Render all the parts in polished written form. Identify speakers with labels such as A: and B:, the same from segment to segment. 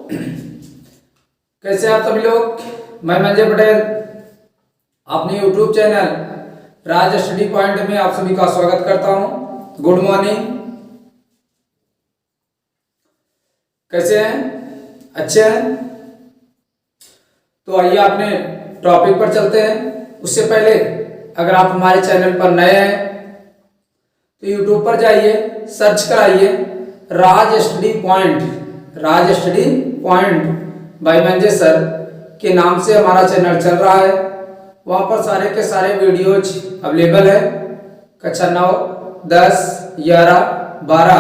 A: कैसे आप सभी लोग। मैं मंजय पटेल अपने YouTube चैनल राज स्टडी पॉइंट में आप सभी का स्वागत करता हूं। Good morning. कैसे हैं? अच्छे हैं? तो आइए अपने टॉपिक पर चलते हैं। उससे पहले अगर आप हमारे चैनल पर नए हैं तो YouTube पर जाइए, सर्च कराइए Raj study point by Manjay sir के नाम से हमारा चैनल चल रहा है। वहाँ पर सारे के सारे वीडियोज अवेलेबल है। कक्षा 9, 10, 11, 12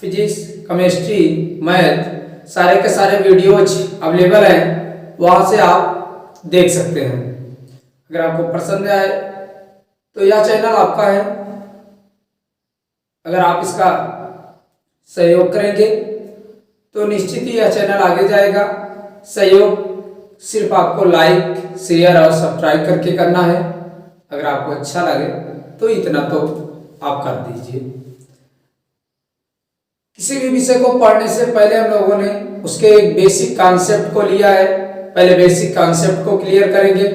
A: फिजिक्स, केमिस्ट्री, मैथ सारे के सारे वीडियोज अवेलेबल हैं। वहाँ से आप देख सकते हैं। अगर आपको पसंद आए तो यह चैनल आपका है। अगर आप इसका सहयोग करेंगे तो निश्चित ही यह चैनल आगे जाएगा। सहयोग सिर्फ आपको लाइक, शेयर और सब्सक्राइब करके करना है। अगर आपको अच्छा लगे तो इतना तो आप कर दीजिए। किसी भी विषय को पढ़ने से पहले हम लोगों ने उसके एक बेसिक कॉन्सेप्ट को लिया है। पहले बेसिक कॉन्सेप्ट को क्लियर करेंगे,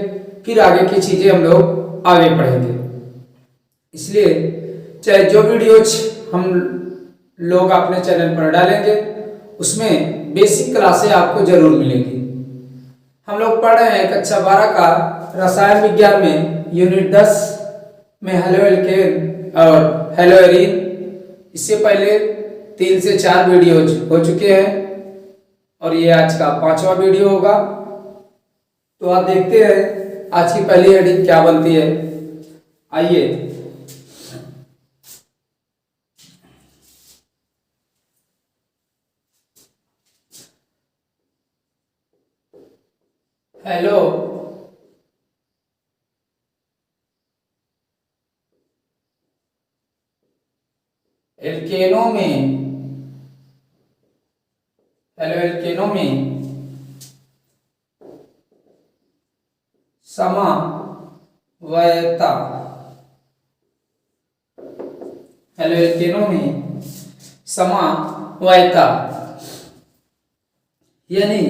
A: फिर आगे की चीजें हम लोग आगे पढ़ेंगे। इसलिए चाहे जो वीडियोज हम लोग अपने चैनल पर डालेंगे उसमें बेसिक क्लासें आपको जरूर मिलेंगी। हम लोग पढ़ रहे हैं कक्षा 12 का रसायन विज्ञान में यूनिट 10 में हेलो एल्केन और हेलो एरीन। इससे पहले 3 से 4 वीडियोज हो चुके हैं और ये आज का 5वां वीडियो होगा। तो आप देखते हैं आज की पहली हेडिंग क्या बनती है। आइए हेलो एल्केनों में समवायता। हेलो एल्केनों में समवायता यानी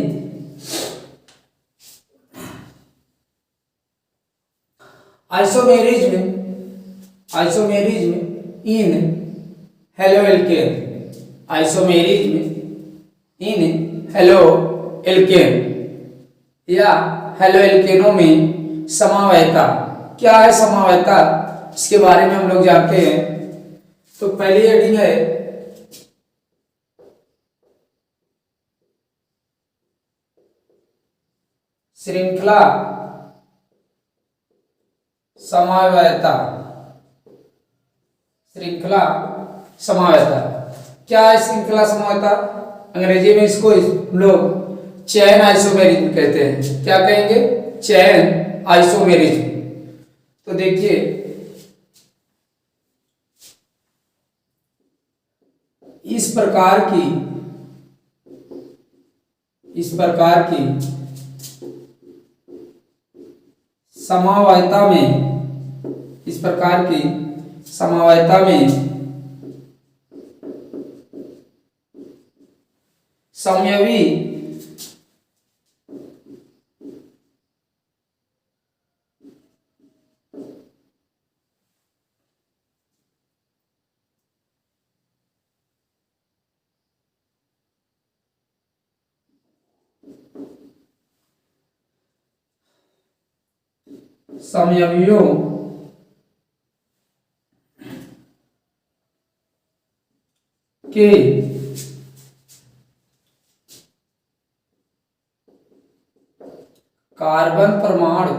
A: isomerism in halo alkane. Isomerism in halo alkane या हेलो एल्केनों में समवायता। क्या है समवायता, इसके बारे में हम लोग जानते हैं। तो पहली हेडिंग है श्रृंखला समवायता। श्रृंखला समवायता क्या है? श्रृंखला समवायता अंग्रेजी में इसको हम लोग चेन आइसोमेरिज्म कहते हैं। क्या कहेंगे? Chain isomerism. तो देखिए इस प्रकार की समवायता में समयवी समयवियों के कार्बन परमाणु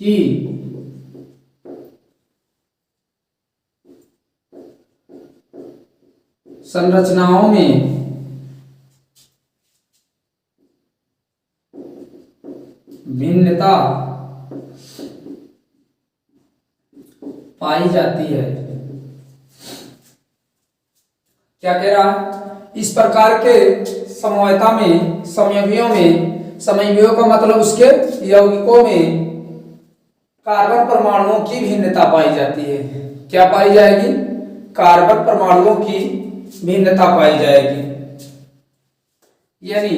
A: की संरचनाओं में भिन्नता पाई जाती है। क्या कह रहा है? इस प्रकार के समवायता में समयवियों का मतलब उसके यौगिकों में कार्बन परमाणुओं की भिन्नता पाई जाती है। क्या पाई जाएगी? कार्बन परमाणुओं की भिन्नता पाई जाएगी। यानी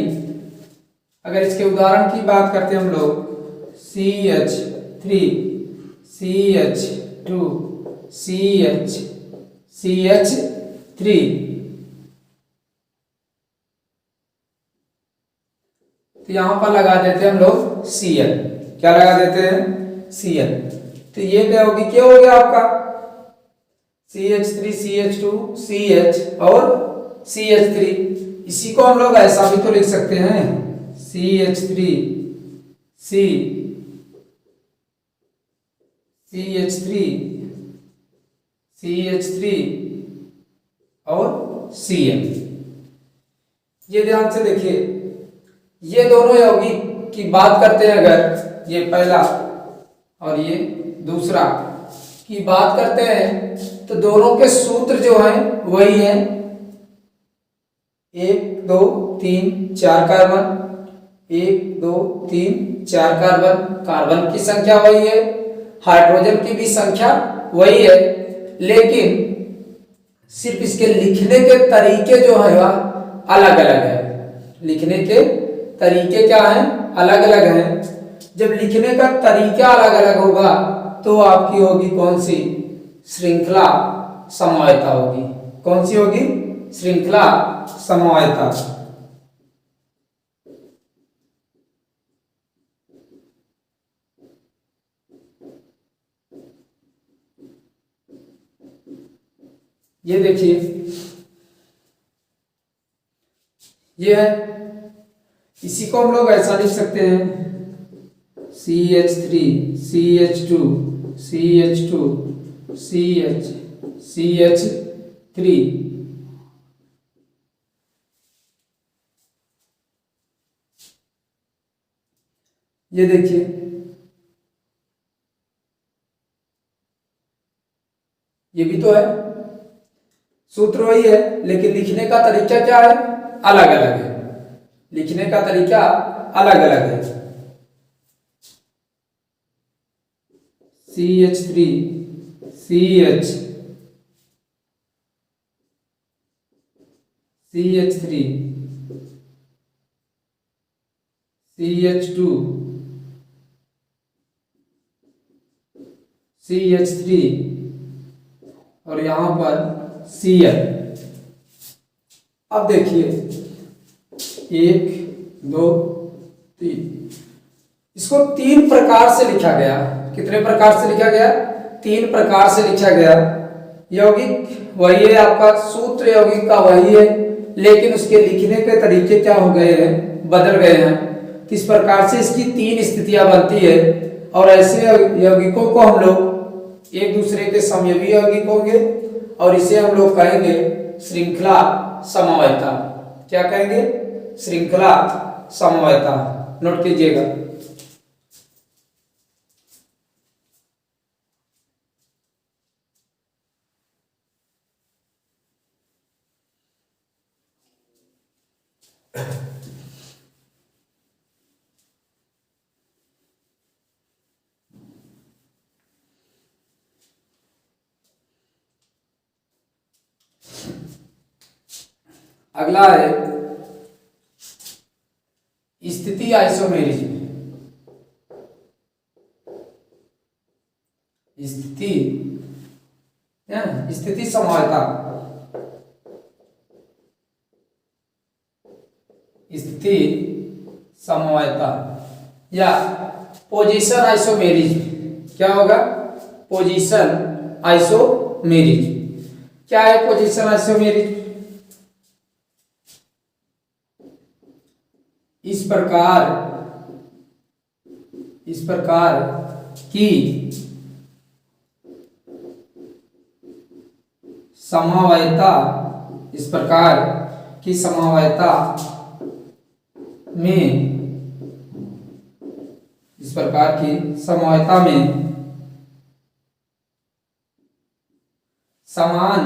A: अगर इसके उदाहरण की बात करते हैं हम लोग, CH3, CH2, CH3, तो यहां पर लगा देते हैं हम लोग Cl। क्या लगा देते हैं? Cl। तो ये क्या होगी? क्या हो गया आपका CH3, CH2, CH और CH3। इसी को हम लोग ऐसा भी तो लिख सकते हैं, CH3, CH3, CH3 और Cl। ये ध्यान से देखिए, ये दोनों यौगिक की बात करते हैं अगर, ये पहला और ये दूसरा की बात करते हैं, तो दोनों के सूत्र जो हैं वही हैं, 1 2 3 4 कार्बन, 1 2 3 4 कार्बन। कार्बन की संख्या वही है, हाइड्रोजन की भी संख्या वही है, लेकिन सिर्फ इसके लिखने के तरीके जो है वह अलग अलग है। लिखने के तरीके क्या हैं? अलग अलग हैं। जब लिखने का तरीका अलग अलग होगा तो आपकी होगी कौन सी? श्रृंखला समवायता होगी। कौन सी होगी? श्रृंखला समवायता। ये देखिए, ये है, इसी को हम लोग ऐसा लिख सकते हैं, CH3, CH2, CH2, CH3। ये देखिए, ये भी तो है, सूत्र वही है, लेकिन लिखने का तरीका क्या है? अलग अलग है। लिखने का तरीका अलग अलग है। CH3, CH, CH3, CH2, CH3 और यहां पर Cl। अब देखिए, 1 2 3, इसको 3 प्रकार से लिखा गया। कितने प्रकार से लिखा गया? 3 प्रकार से लिखा गया। यौगिक वही है, आपका सूत्र यौगिक का वही है, लेकिन उसके लिखने के तरीके क्या हो गए हैं? बदल गए हैं। किस प्रकार से इसकी 3 स्थितियां बनती है, और ऐसे यौगिकों को हम लोग एक दूसरे के समयोगी यौगिक होंगे, और इसे हम लोग कहेंगे श्रृंखला समवायता। क्या कहेंगे? श्रृंखला समवायता। नोट कीजिएगा। अगला है स्थिति आइसोमेरिज्म। स्थिति समवायता। स्थिति समवायता या पोजीशन आइसोमेरिज्म। क्या होगा? Position isomerism. क्या है पोजीशन आइसोमेरिज्म? इस प्रकार की समवायता, इस प्रकार की समवायता में, इस प्रकार की समवायता में समान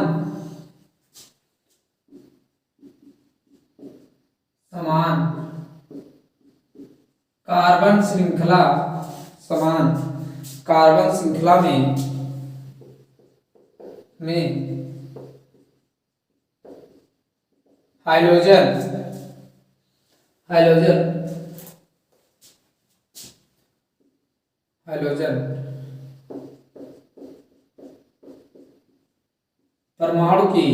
A: कार्बन श्रृंखला, समान कार्बन श्रृंखला में हाइड्रोजन हाइड्रोजन हाइड्रोजन परमाणु की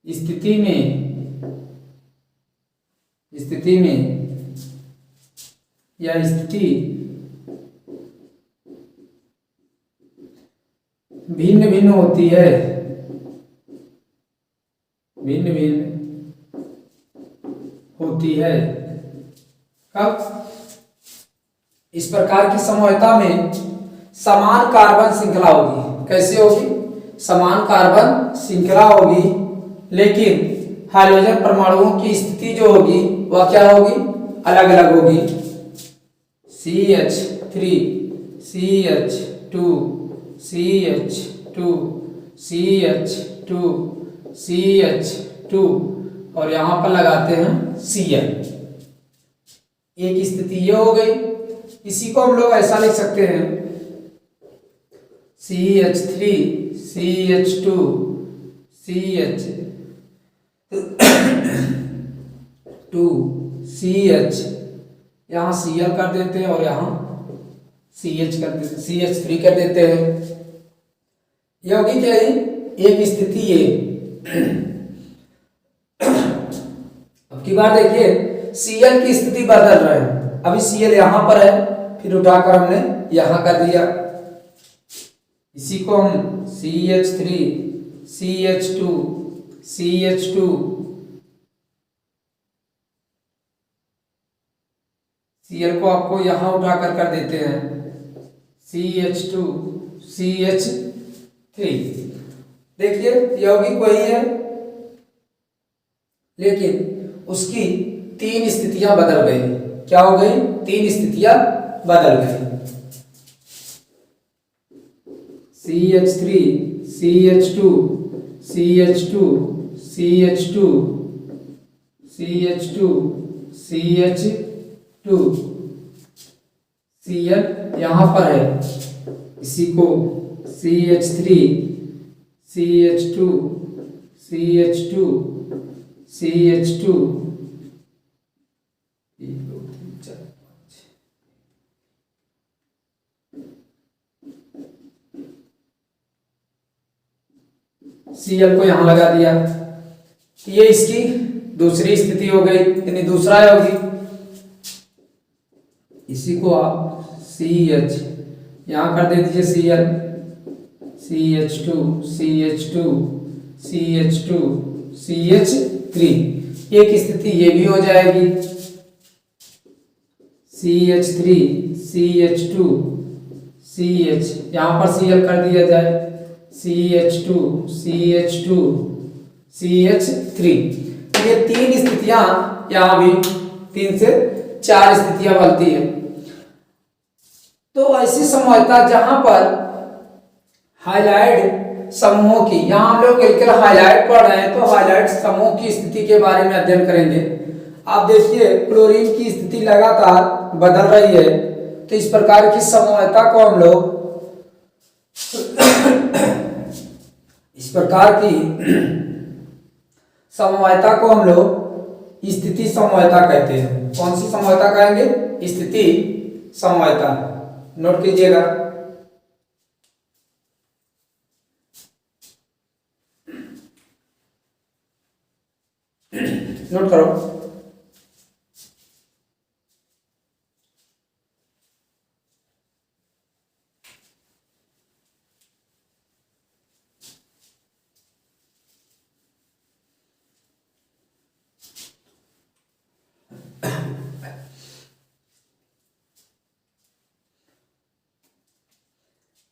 A: स्थिति में या स्थिति भिन्न भिन्न होती है, भिन्न भिन्न होती है। कब? इस प्रकार की समूहता में समान कार्बन श्रृंखला होगी। कैसे होगी? समान कार्बन श्रृंखला होगी, लेकिन हाइड्रोजन परमाणुओं की स्थिति जो होगी वह क्या होगी? अलग अलग होगी। CH3 CH2 CH2 CH2 CH2 और यहां पर लगाते हैं Cl। एक स्थिति ये हो गई। इसी को हम लोग ऐसा लिख सकते हैं CH3 CH2 CH2 CH, यहाँ Cl कर देते हैं और यहाँ CH कर देते, CH3 कर देते हैं। यह होगी क्या? एक स्थिति ये। अब की बार देखिए Cl की स्थिति बदल रहे हैं। अभी Cl यहाँ पर है, फिर उठाकर हमने यहाँ कर दिया। इसी को हम CH3 CH2 CH2 Cl को आपको यहाँ उठाकर कर देते हैं CH2 CH3। देखिए यौगिक वही है, लेकिन उसकी तीन स्थितियां बदल गई। क्या हो गई? तीन स्थितियां बदल गई। CH3 CH2 CH2 CH2 CH2 CH2 Cl यहाँ पर है, इसी को CH3 CH2 CH2 CH2 1 2 3 4 5 Cl को यहाँ लगा दिया। ये इसकी दूसरी स्थिति हो गई, यानी दूसरा होगी। इसी को आप CH यहाँ कर दे दीजिए Cl CH2 CH2 CH2 CH3। एक स्थिति ये भी हो जाएगी CH3 CH2 CH, यहाँ पर Cl कर दिया जाए CH2 CH2 CH3। ये तीन स्थितियां, यहाँ भी 3 से 4 स्थितियां बनती है। तो ऐसी समूहता जहां पर हाइलाइट समूहों की, यहाँ हम लोग केवल हाइलाइट पढ़ रहे हैं, तो हाइलाइट समूह की स्थिति के बारे में अध्ययन करेंगे। आप देखिए क्लोरीन की स्थिति लगातार बदल रही है, तो इस प्रकार की समूहता को हम लोग इस प्रकार की समूहता को हम लोग स्थिति समूहता कहते हैं। कौन सी समूहता कहेंगे? स्थिति समूहता। नोट कीजिएगा। नोट करो।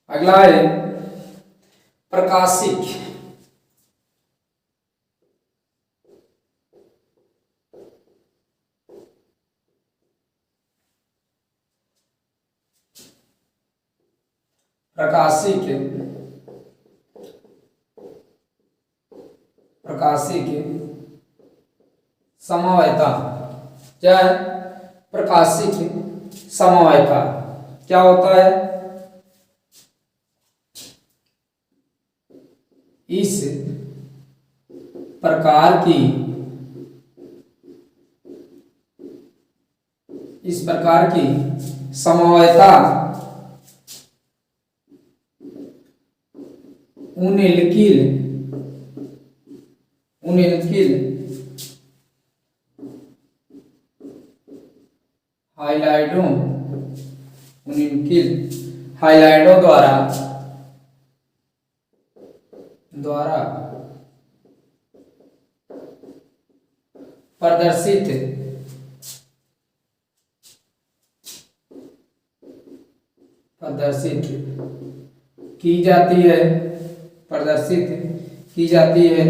A: अगला है प्रकाशिक। प्रकाशिक समवायता। क्या है? प्रकाशिक समवायता। क्या होता है? इस प्रकार की समवायता उनलिकिल हाइलाइडों द्वारा प्रदर्शित की जाती है, प्रदर्शित की जाती है,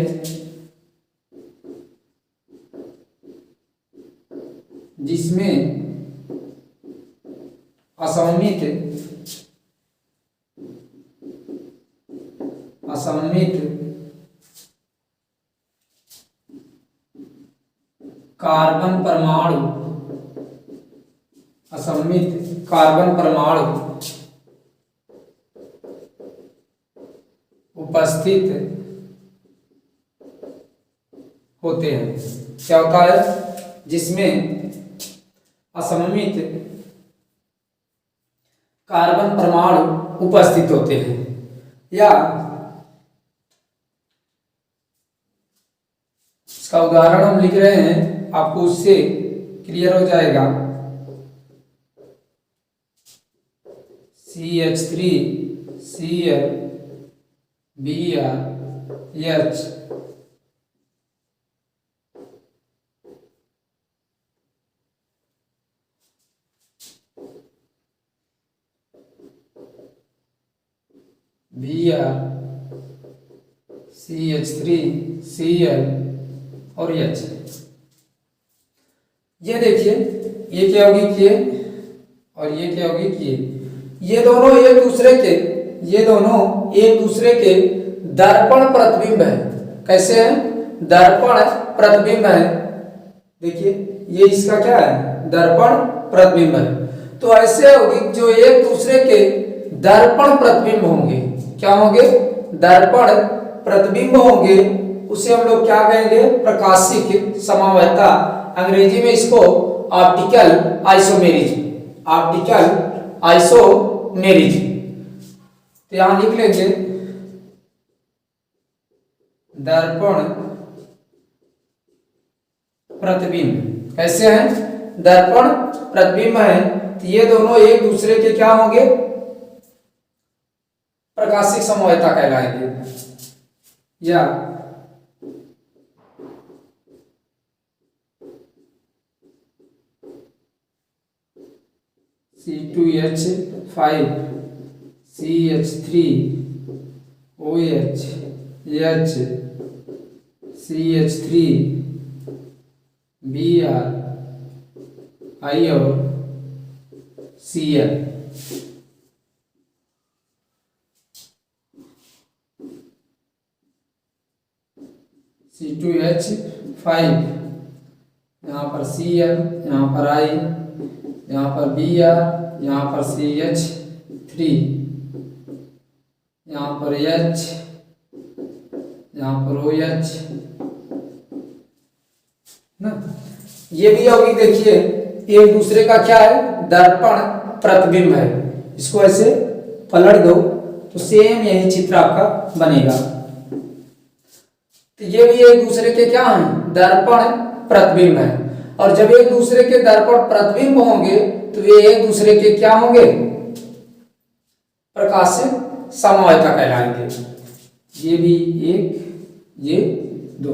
A: जिसमें असममित कार्बन परमाणु उपस्थित होते हैं। क्या होता है? जिसमें असममित कार्बन परमाणु उपस्थित होते हैं। या इसका उदाहरण हम लिख रहे हैं, आपको उससे क्लियर हो जाएगा। CH3Cl BrH CH3Cl और H। ये देखिए, ये क्या होगी K और ये क्या होगी K। ये दोनों एक दूसरे के दर्पण प्रतिबिंब है। कैसे है? दर्पण प्रतिबिंब है। देखिए, ये इसका क्या है? दर्पण प्रतिबिंब है। तो ऐसे होगी जो एक दूसरे के दर्पण प्रतिबिंब होंगे। क्या होंगे? दर्पण प्रतिबिंब होंगे। उसे हम लोग क्या कहेंगे? प्रकाशिक समवायता। अंग्रेजी में इसको ऑप्टिकल आइसोमेरिज्म। तो यहां लिख लेंगे दर्पण प्रतिबिंब। कैसे हैं? दर्पण प्रतिबिंब है। तो ये दोनों एक दूसरे के क्या होंगे? प्रकाशिक समवायता कहलाएंगे। या C2H5 CH3OH H CH3Br I और Cl। C2H5 यहाँ पर Cl, यहाँ पर I, यहाँ पर Br, यहाँ पर CH3, यहाँ पर H, यहाँ पर OH ना। ये भी होगी। देखिए, एक दूसरे का क्या है? दर्पण प्रतिबिंब है। इसको ऐसे पलट दो तो सेम यही चित्र आपका बनेगा। तो ये भी एक दूसरे के क्या हैं? दर्पण प्रतिबिंब है। और जब एक दूसरे के दर्पण प्रतिबिंब होंगे तो ये एक दूसरे के क्या होंगे? प्रकाशिक समवायता कहलाएंगे। ये भी एक, ये दो।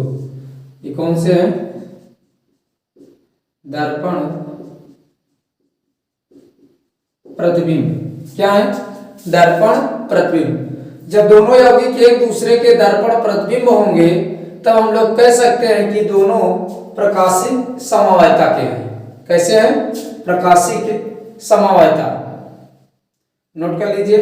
A: ये कौन से हैं? दर्पण प्रतिबिंब। क्या है? दर्पण प्रतिबिंब। जब दोनों यौगिक एक दूसरे के दर्पण प्रतिबिंब होंगे तब हम लोग कह सकते हैं कि दोनों प्रकाशिक समवायता के हैं। कैसे हैं? प्रकाशिक समवायता। नोट कर लीजिए।